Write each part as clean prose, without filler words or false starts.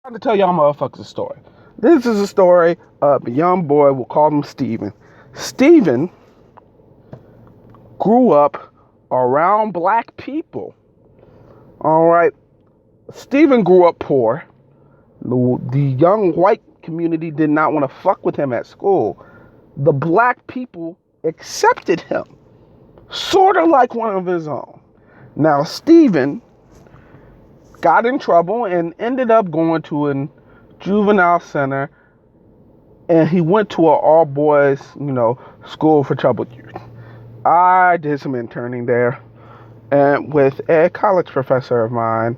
I'm to tell y'all motherfuckers a story. This is a story of a young boy. We'll call him Steven. Steven grew up around black people. All right. Steven grew up poor. The young white community did not want to fuck with him at school. The black people accepted him, sort of like one of his own. Now, Steven got in trouble and ended up going to a juvenile center, and he went to an all boys, school for troubled youth. I did some interning there and with a college professor of mine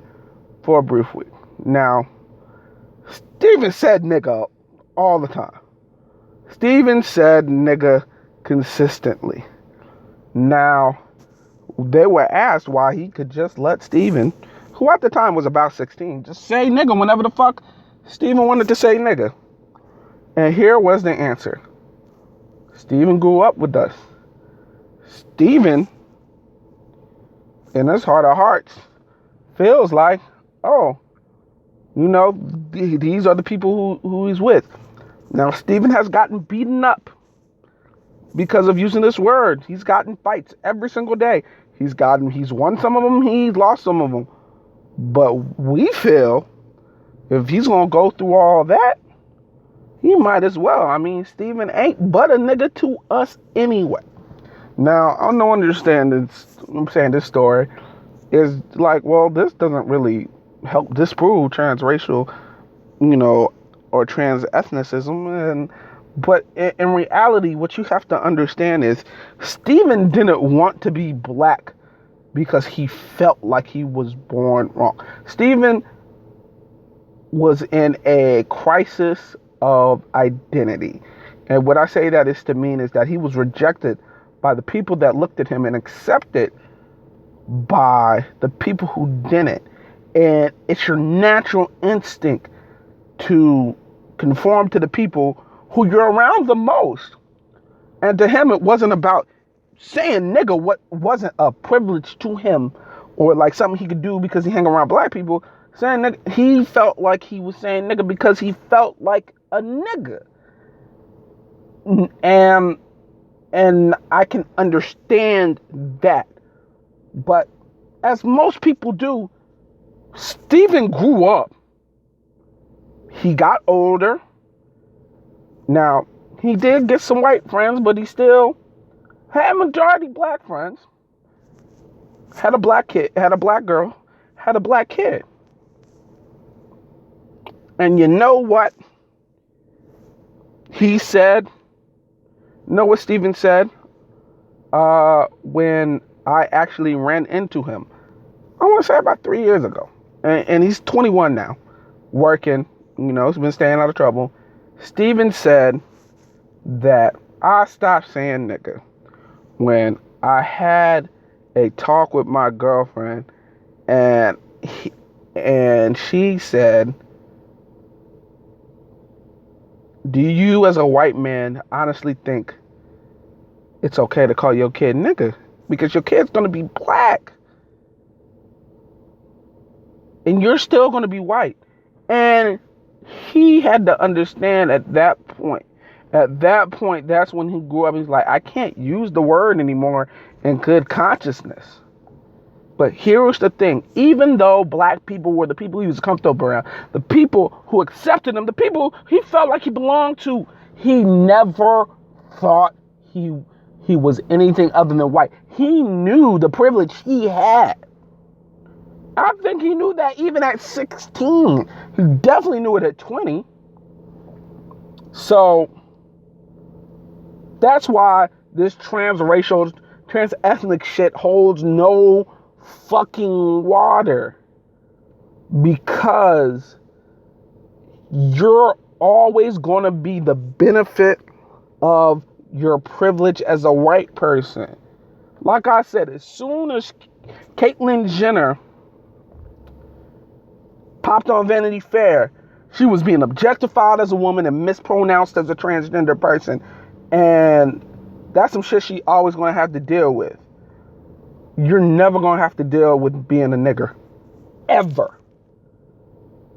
for a brief week. Now, Steven said nigga all the time. Steven said nigga consistently. Now, they were asked why he could just let Steven, who at the time was about 16, just say nigga whenever the fuck Steven wanted to say nigga. And here was the answer. Steven grew up with us. Steven, in his heart of hearts, feels like, oh, these are the people who he's with. Now, Steven has gotten beaten up because of using this word. He's gotten fights every single day. He's won some of them, he's lost some of them. But we feel if he's going to go through all that, he might as well. I mean, Steven ain't but a nigga to us anyway. Now, I don't understand this. I'm saying this story is like, well, this doesn't really help disprove transracial, or transethnicism. But in reality, what you have to understand is Steven didn't want to be black because he felt like he was born wrong. Steven was in a crisis of identity. And what I say that is to mean is that he was rejected by the people that looked at him and accepted by the people who didn't. And it's your natural instinct to conform to the people who you're around the most. And to him, it wasn't about saying nigga, what wasn't a privilege to him or like something he could do because he hang around black people. Saying nigga, he felt like he was saying nigga because he felt like a nigga. And I can understand that. But as most people do, Steven grew up. He got older. Now, he did get some white friends, but he still had majority black friends. Had a black kid, had a black girl, had a black kid. And you know what he said? Know what Steven said when I actually ran into him? I want to say about 3 years ago. And he's 21 now, working, he's been staying out of trouble. Steven said that I stopped saying nigga when I had a talk with my girlfriend and she said, do you as a white man honestly think it's okay to call your kid nigga? Because your kid's going to be black. And you're still going to be white. And he had to understand at that point, that's when he grew up. He's like, I can't use the word anymore in good consciousness. But here's the thing. Even though black people were the people he was comfortable around, the people who accepted him, the people he felt like he belonged to, he never thought he was anything other than white. He knew the privilege he had. I think he knew that even at 16. He definitely knew it at 20. So that's why this transracial, transethnic shit holds no fucking water. Because you're always going to be the benefit of your privilege as a white person. Like I said, as soon as Caitlyn Jenner popped on Vanity Fair, she was being objectified as a woman and mispronounced as a transgender person. And that's some shit she always going to have to deal with. You're never going to have to deal with being a nigger. Ever.